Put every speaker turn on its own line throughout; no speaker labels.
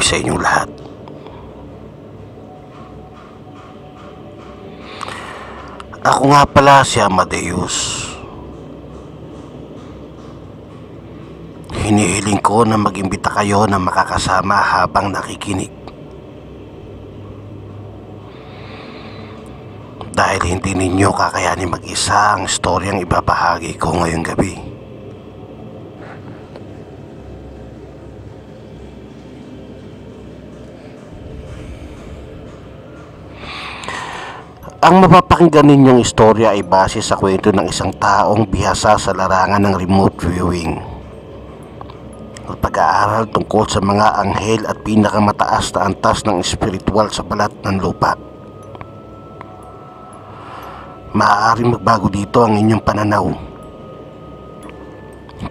sa inyong lahat. Ako nga pala si Amadeus. Hinihiling ko na mag-imbita kayo na makakasama habang nakikinig. Dahil hindi ninyo kakayanin mag-isa ang istoryang ibabahagi ko ngayong gabi. Ang mapapakinggan ninyong istorya ay base sa kwento ng isang taong bihasa sa larangan ng remote viewing at pag-aaral tungkol sa mga anghel at pinakamataas na antas ng espiritual sa balat ng lupa. Maaaring magbago dito ang inyong pananaw,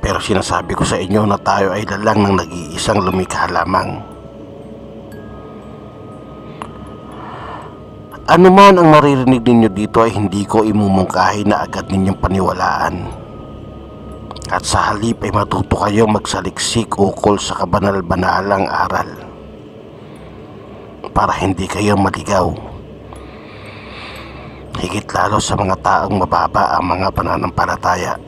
pero sinasabi ko sa inyo na tayo ay lalang ng nag-iisang lumikha lamang. Ano man ang maririnig ninyo dito ay hindi ko imumungkahi na agad ninyong paniwalaan. At sa halip ay matuto kayong magsaliksik ukol sa kabanal-banalang aral para hindi kayo maligaw. Higit lalo sa mga taong mababa ang mga pananampalataya.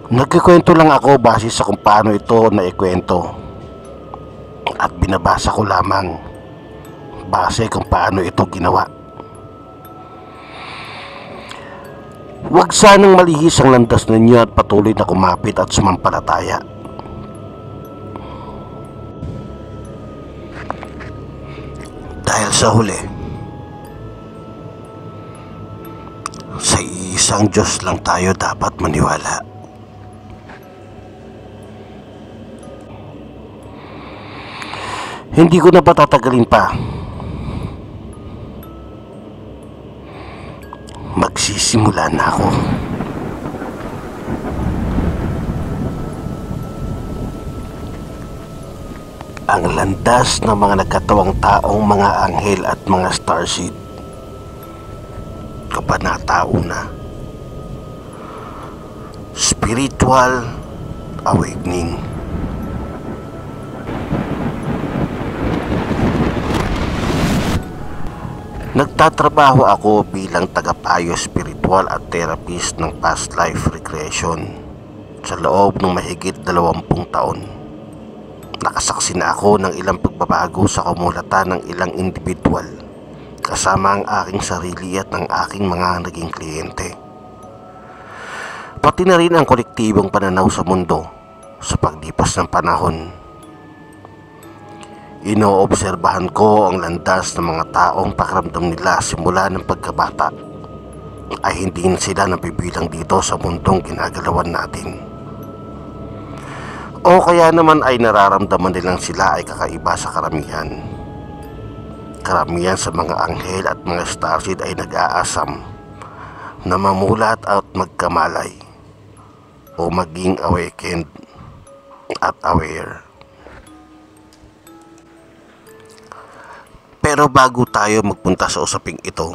Nagkikwento lang ako base sa kung paano ito naikwento. At binabasa ko lamang base kung paano ito ginawa. Huwag sanang malihis ang landas ninyo at patuloy na kumapit at sumampalataya. Dahil sa huli, sa isang Diyos lang tayo dapat maniwala. Hindi ko na patatagalin pa. Magsisimula na ako. Ang landas ng mga nagkatawang taong mga anghel at mga starseed. Kabanata 1. Spiritual Awakening. Nagtatrabaho ako bilang tagapayo spiritual at therapist ng past life regression sa loob ng mahigit 20 taon. Nakasaksi na ako ng ilang pagbabago sa kumulatan ng ilang individual, kasama ang aking sarili at ng aking mga naging kliyente. Pati na rin ang kolektibong pananaw sa mundo sa paglipas ng panahon. Inoobserbahan ko ang landas ng mga taong pakiramdam nila simula ng pagkabata ay hindi na sila nabibilang dito sa mundong ginagalawan natin. O kaya naman ay nararamdaman nilang sila ay kakaiba sa karamihan. Karamihan sa mga anghel at mga starseed ay nag-aasam na mamulat at magkamalay o maging awakened at aware. Pero bago tayo magpunta sa usaping ito,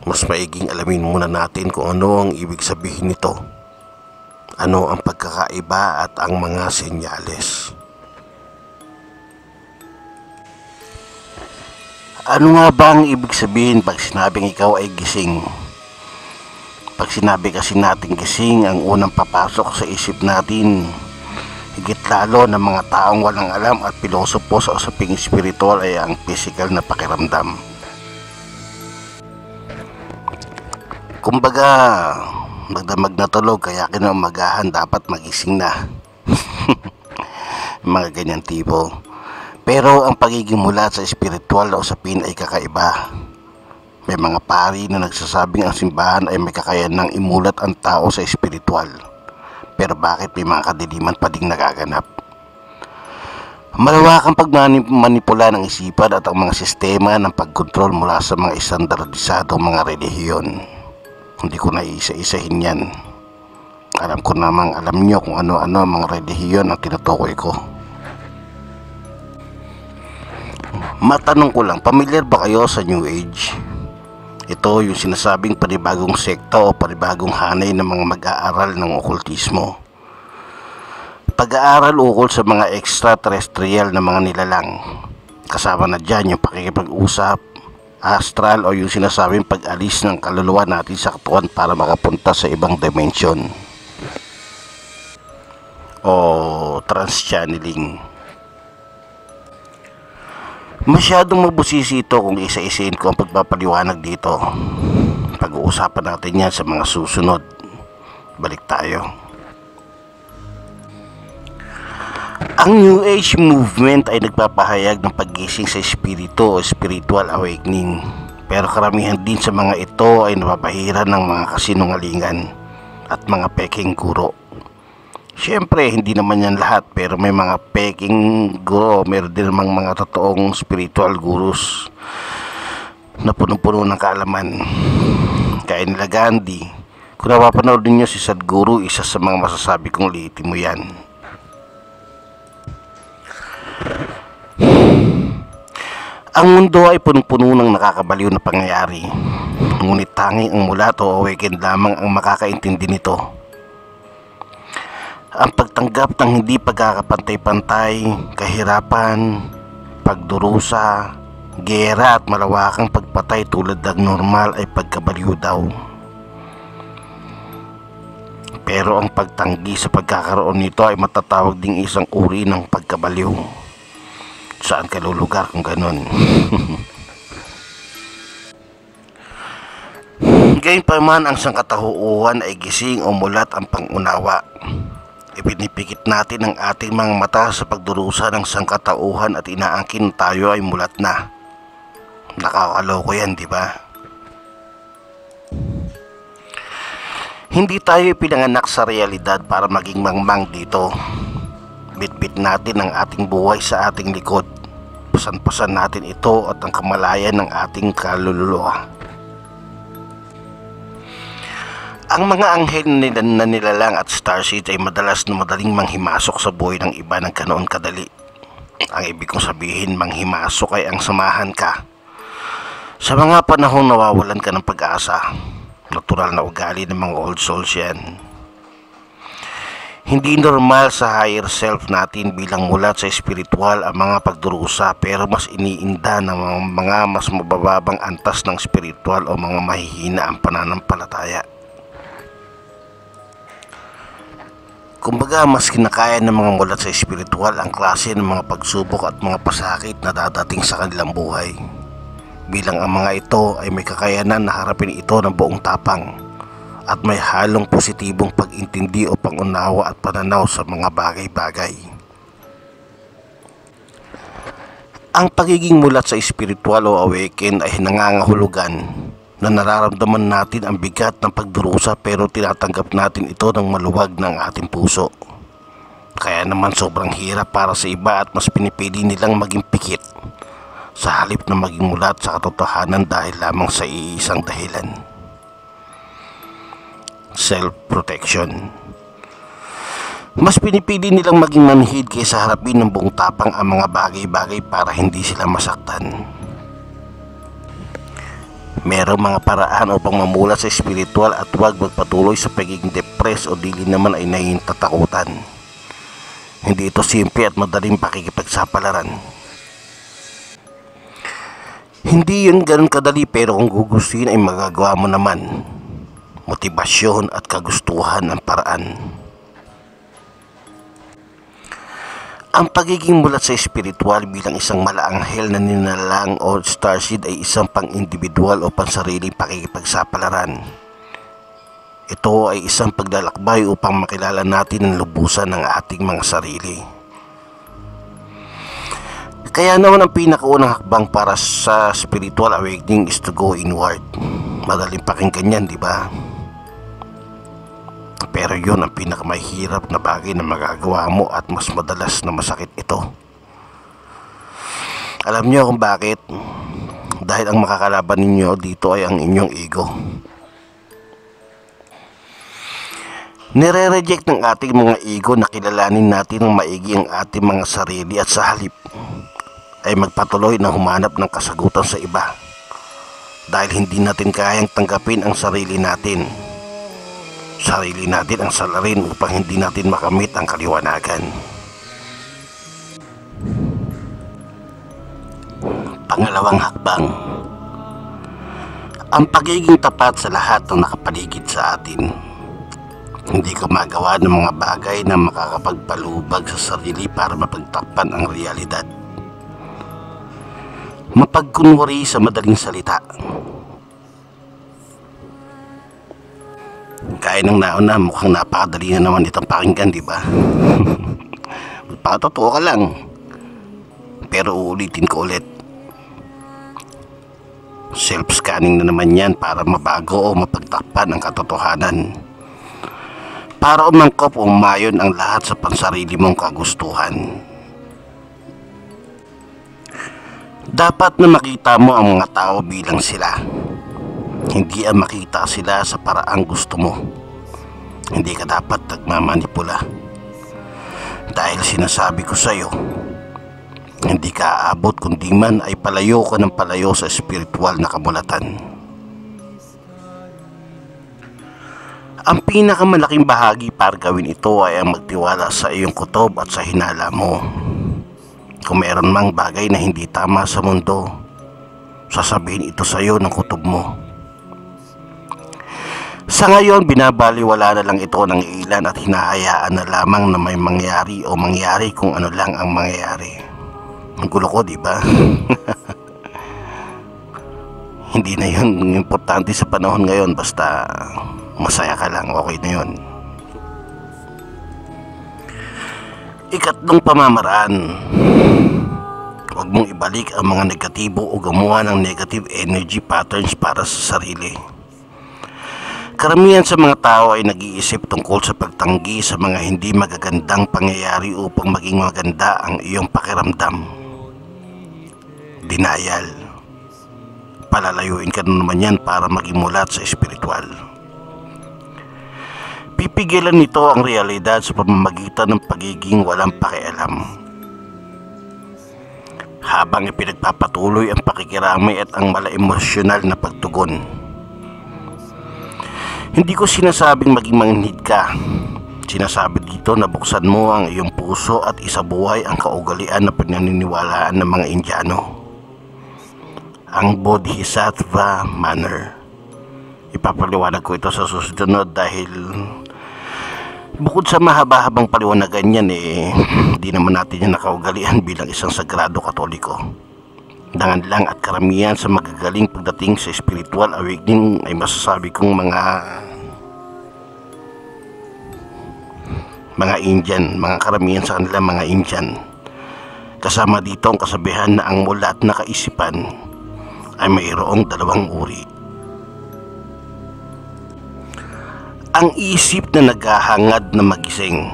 mas maiging alamin muna natin kung ano ang ibig sabihin nito, ano ang pagkakaiba at ang mga senyales. Ano nga ba ang ibig sabihin pag sinabing ikaw ay gising? Pag sinabi kasi natin gising, ang unang papasok sa isip natin, higit lalo ng mga taong walang alam at pilosopo sa usaping spiritual, ay ang physical na pakiramdam. Kumbaga, magdamag na tulog kaya kinaumagahan dapat magising na. Mga ganyan tipo. Pero ang pagiging mulat sa spiritual na usapin ay kakaiba. May mga pari na nagsasabing ang simbahan ay may kakayanang imulat ang tao sa spiritual. Pero bakit may mga kadiliman pa ding nagaganap? Malawakang pagmanipula ng isipan at ang mga sistema ng pagkontrol mula sa mga estandardisadong mga relihiyon. Hindi ko na isa-isahin yan. Alam ko namang alam nyo kung ano-ano ang mga relihiyon ang tinutukoy ko. Matanong ko lang, pamilyar ba kayo sa New Age? Ito yung sinasabing panibagong sekta o panibagong hanay ng mga mag-aaral ng okultismo. pag-aaral ukol sa mga extraterrestrial na mga nilalang. Kasama na dyan yung pakikipag-usap, astral o yung sinasabing pag-alis ng kaluluwa natin sa katawan para makapunta sa ibang dimension o trans-channeling. Masyadong mabusisi ito kung isa-isain ko ang pagpapaliwanag dito. Pag-uusapan natin yan sa mga susunod. Balik tayo. Ang New Age movement ay nagpapahayag ng paggising sa espiritu o spiritual awakening. Pero karamihan din sa mga ito ay napapahira ng mga kasinungalingan at mga peking guro. Siyempre, hindi naman yan lahat, pero may mga peking guro, meron din namang mga totoong spiritual gurus na punong-puno ng kaalaman. Kaya nila Gandhi, kung napapanood ninyo si Sadhguru, isa sa mga masasabi kong liitin mo yan. Ang mundo ay punong-puno ng nakakabaliw na pangyayari, ngunit tanging ang mulat o awakened lamang ang makakaintindi nito. Ang pagtanggap ng hindi pagkakapantay-pantay, kahirapan, pagdurusa, gera at malawakang pagpatay tulad ng normal ay pagkabaliw daw. Pero ang pagtanggi sa pagkakaroon nito ay matatawag ding isang uri ng pagkabaliw. Saan ka lulugar kung ganun? Gayunpaman, ang sangkatauhan ay gising o mulat ang pangunawa. Ipinipikit natin ang ating mga mata sa pagdurusa ng sangkatauhan at inaangkin tayo ay mulat na. Nakakaloko yan, di ba? Hindi tayo pinanganak sa realidad para maging mangmang dito. Bitbit natin ang ating buhay sa ating likod. Pasan-pasan natin ito at ang kamalayan ng ating kaluluwa. Ang mga anghel na nilalang at starseeds ay madalas na madaling manghimasok sa buhay ng iba ng ganoon kadali. Ang ibig kong sabihin, manghimasok ay ang samahan ka. Sa mga panahong nawawalan ka ng pag-asa, natural na ugali ng mga old souls yan. Hindi normal sa higher self natin bilang mulat sa espiritual ang mga pagdurusa, pero mas iniinda ng mga mas mabababang antas ng espiritual o mga mahihina ang pananampalataya. Kumbaga, mas kinakaya ng mga mulat sa espiritual ang klase ng mga pagsubok at mga pasakit na dadating sa kanilang buhay. Bilang ang mga ito ay may kakayanan na harapin ito ng buong tapang at may halong positibong pag-intindi o pangunawa at pananaw sa mga bagay-bagay. Ang pagiging mulat sa espiritual o awaken ay nangangahulugan na nararamdaman natin ang bigat ng pagdurusa pero tinatanggap natin ito ng maluwag ng ating puso. Kaya naman sobrang hirap para sa iba at mas pinipili nilang maging pikit sa halip na maging mulat sa katotohanan dahil lamang sa iisang dahilan: self-protection. Mas pinipili nilang maging manhid kaysa harapin ng buong tapang ang mga bagay-bagay para hindi sila masaktan. Merong mga paraan upang mamulat sa espiritual at huwag magpatuloy sa pagiging depressed o dili naman ay nahihintatakutan. Hindi ito simple at madaling pakikipagsapalaran. Hindi yun ganun kadali, pero kung gugustuhin ay magagawa mo naman. Motibasyon at kagustuhan ang paraan. Ang pagiging mulat sa espiritual bilang isang malaanghel na nilalang o starseed ay isang pang-individual o pansariling pakikipagsapalaran. Ito ay isang paglalakbay upang makilala natin ang lubusan ng ating mga sarili. Kaya naman ang pinakaunang hakbang para sa spiritual awakening is to go inward. Madaling pakinggan yan, di ba? Pero yun ang pinakamahirap na bagay na magagawa mo at mas madalas na masakit ito. Alam niyo kung bakit? Dahil ang makakalaban ninyo dito ay ang inyong ego. Nire-reject ng ating mga ego na kilalanin natin ng maigi ang ating mga sarili at sa halip ay magpatuloy na humanap ng kasagutan sa iba dahil hindi natin kayang tanggapin ang sarili natin. Sarili natin ang salarin upang hindi natin makamit ang kaliwanagan. Pangalawang hakbang, ang pagiging tapat sa lahat ng nakapaligid sa atin. Hindi ka magawa ng mga bagay na makakapagpalubag sa sarili para mapagtakpan ang realidad. Mapagkunwari sa madaling salita. Kaya ng nauna, mukhang napakadali na naman itong pakinggan, di ba? Magpakatotoo ka lang. Pero uulitin ko ulit. Self-scanning na naman yan para mabago o mapagtakpan ang katotohanan. Para umangkop o umayon ang lahat sa pansarili mong kagustuhan. Dapat na makita mo ang mga tao bilang sila. Hindi ang makita sila sa paraang gusto mo. Hindi ka dapat nagmamanipula. Dahil sinasabi ko sa iyo, hindi ka aabot kundi man ay palayo ka ng palayo sa espiritual na kamulatan. Ang pinakamalaking bahagi para gawin ito ay ang magtiwala sa iyong kutob at sa hinala mo. Kung meron mang bagay na hindi tama sa mundo, sasabihin ito sa iyo ng kutob mo. Sa ngayon, binabaliwala na lang ito ng ilan at hinahayaan na lamang na may mangyari o mangyari kung ano lang ang mangyayari. Ang gulo ko, di ba? Hindi na yun importante sa panahon ngayon, basta masaya ka lang, okay na yun. Ikatlong pamamaraan, huwag mong ibalik ang mga negatibo o gumawa ng negative energy patterns para sa sarili. Karamihan sa mga tao ay nag-iisip tungkol sa pagtanggi sa mga hindi magagandang pangyayari upang maging maganda ang iyong pakiramdam. Denial. Palalayuin ka na naman yan para maging mulat sa espiritual. Pipigilan nito ang realidad sa pamamagitan ng pagiging walang pakialam. Habang ipinagpapatuloy ang pakikiramay at ang mala-emosyonal na pagtugon. Hindi ko sinasabing maging manghid ka. Sinasabi dito na buksan mo ang iyong puso at isabuhay ang kaugalian na pinaniniwalaan ng mga Indiano. Ang Bodhisattva manner. Ipapaliwanag ko ito sa susunod dahil bukod sa mahaba-habang paliwanagan yan di naman natin yan nakaugalian bilang isang sagrado katoliko. Dangan lang at karamihan sa magagaling pagdating sa spiritual awakening ay masasabi kong mga Indian, mga karamihan sa kanila mga Indian. Kasama dito ang kasabihan na ang mulat na kaisipan ay mayroong dalawang uri. Ang isip na naghahangad na magising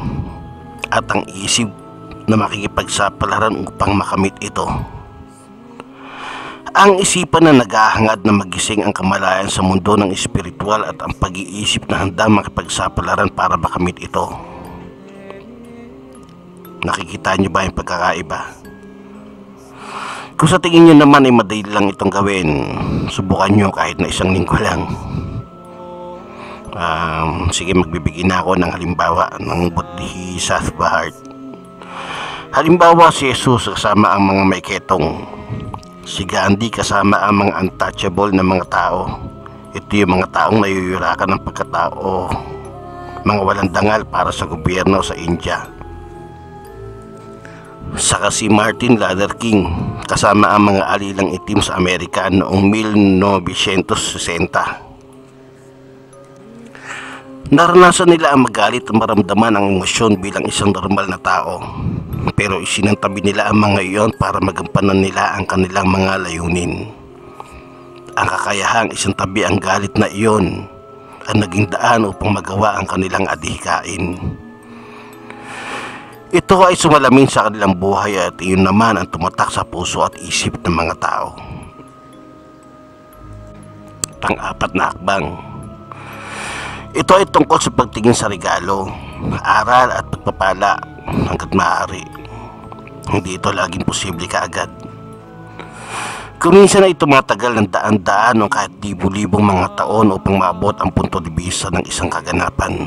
at ang isip na makikipagsapalaran upang makamit ito. Ang isipan na naghahangad na magising ang kamalayan sa mundo ng espiritual at ang pag-iisip na handa makipagsapalaran para makamit ito. Nakikita niyo ba yung pagkakaiba? Kung sa tingin niyo naman ay madali lang itong gawin, subukan niyo kahit na isang linggo lang. Sige, magbibigay na ako ng halimbawa ng Bodhisattva heart. Halimbawa si Jesus kasama ang mga may ketong. Si Gandhi kasama ang mga untouchable na mga tao. Ito yung mga taong nayuyurakan ng pagkatao, mga walang dangal para sa gobyerno sa India. Saka si Martin Luther King kasama ang mga alilang itim sa Amerika noong 1960. Naranasan nila ang magalit at maramdaman ang emosyon bilang isang normal na tao. Pero isinantabi nila ang mga iyon para magampanan nila ang kanilang mga layunin. Ang kakayahang isintabi ang galit na iyon ang naging daan upang magawa ang kanilang adhikain. Ito ay sumalamin sa kanilang buhay at iyon naman ang tumatak sa puso at isip ng mga tao. Pang-apat na hakbang. Ito ay tungkol sa pagtingin sa regalo, aral at pagpapala hanggat maaari. Hindi ito laging posible kaagad. Kung minsan ay tumatagal ng daan-daan o kahit libu-libong mga taon upang maabot ang punto de vista ng isang kaganapan.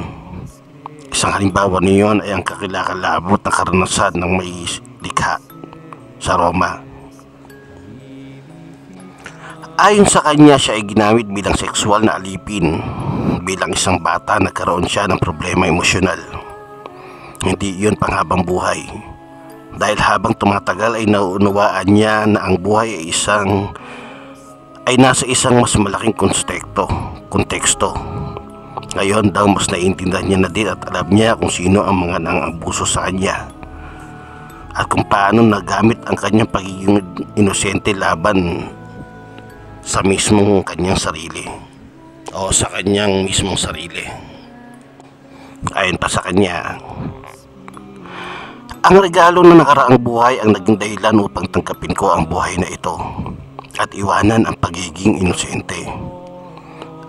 Isang halimbawa niyon ay ang kakilakalabot na karanasan ng may likha sa Roma. Ayon sa kanya, siya ay ginamit bilang sexual na alipin. Bilang isang bata, nagkaroon siya ng problema emosyonal. Hindi iyon panghabang buhay. Dahil habang tumatagal ay nauunawaan niya na ang buhay ay nasa isang mas malaking konteksto. Ngayon daw mas naiintindihan niya na din at alam niya kung sino ang mga nang-abuso sa kanya at kung paano nagamit ang kanyang pagiging inosente laban sa mismong kanyang sarili o sa kanyang mismong sarili. Ayon pa sa kanya, ang regalo ng nakaraang buhay ang naging dahilan upang tangkapin ko ang buhay na ito at iwanan ang pagiging inosente.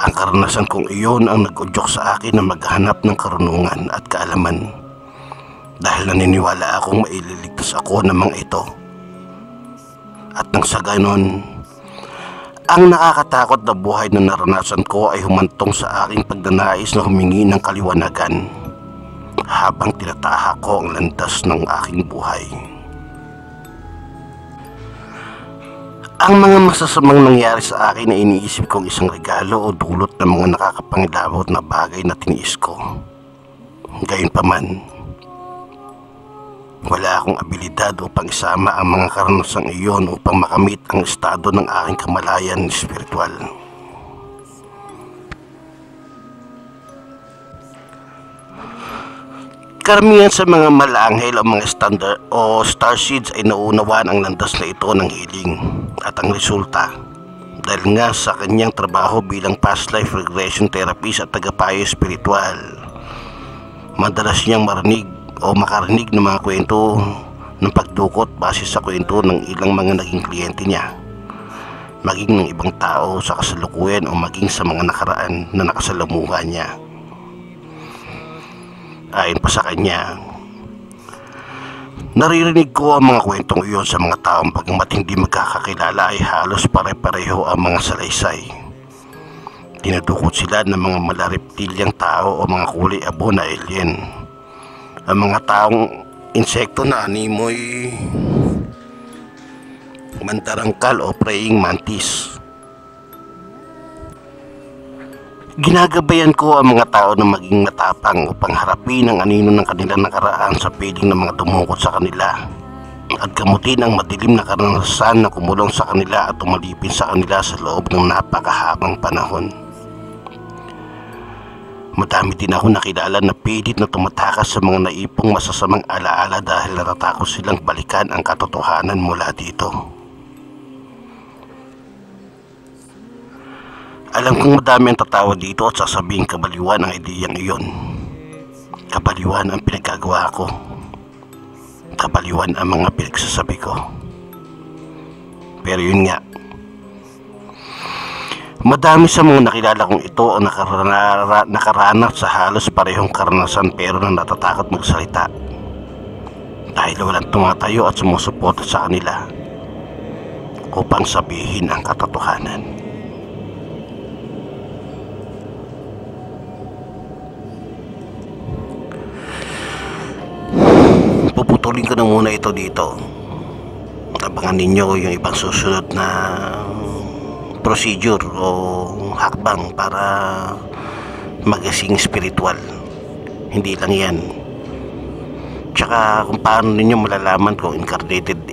Ang karanasan kong iyon ang nag-udyok sa akin na maghanap ng karunungan at kaalaman dahil naniniwala akong maililigtas ako ng mga ito. At nang sa ganon, ang nakakatakot na buhay na naranasan ko ay humantong sa aking pagnanais na humingi ng kaliwanagan habang tinatahak ko ang landas ng aking buhay. Ang mga masasamang nangyari sa akin na iniisip kong isang regalo o dulot ng mga nakakapangilabot na bagay na tiniis ko. Gayunpaman, wala akong abilidad upang isama ang mga karanasang iyon upang makamit ang estado ng aking kamalayan espiritual. Karamihan sa mga malaanghel o mga standard o starseeds ay naunawaan ang landas na ito ng healing at ang resulta dahil nga sa kanyang trabaho bilang past life regression therapist at tagapayo espiritual. Madalas niyang marinig o makarinig ng mga kwento ng pagdukot base sa kwento ng ilang mga naging kliyente niya, maging ng ibang tao sa kasalukuyan o maging sa mga nakaraan na nakasalamuhan niya. Ayon pa sa kanya, naririnig ko ang mga kwentong iyon sa mga taong bagamat hindi magkakakilala ay halos pare-pareho ang mga salaysay. Dinudukot sila ng mga malareptilyang tao o mga kulay abo na alien. Ang mga taong insekto na animoy, mandarangkal o praying mantis. Ginagabayan ko ang mga tao na maging matapang upang harapin ang anino ng kanilang nakaraan sa piling ng mga dumukot sa kanila at gamutin ang madilim na karanasan na kumulong sa kanila at tumalipin sa kanila sa loob ng napakahabang panahon. Madami din ako nakilala na pilit na tumatakas sa mga naipong masasamang alaala dahil natatakot silang balikan ang katotohanan mula dito. Alam kong madami ang tatawa dito at sasabihin kabaliwan ang ideyang iyon. Kabaliwan ang pinagagawa ko. Kabaliwan ang mga pinagsasabi ko. Pero yun nga, madami sa mga nakilala kong ito ang nakaranas sa halos parehong karanasan pero na natatakot magsalita dahil walang tumatayo at sumusuporta sa kanila upang sabihin ang katotohanan. Puputulin ko na muna ito dito. Abangan ninyo yung ibang susunod na procedure o hakbang para magising spiritual. Hindi lang yan. Tsaka kung paano ninyo malalaman kung incarnated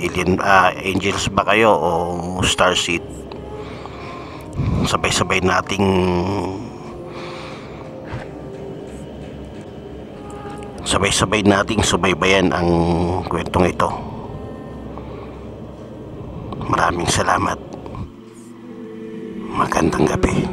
angels ba kayo o starseed. Sabay-sabay nating subaybayan ang kwentong ito. Maraming salamat. Magandang gabi.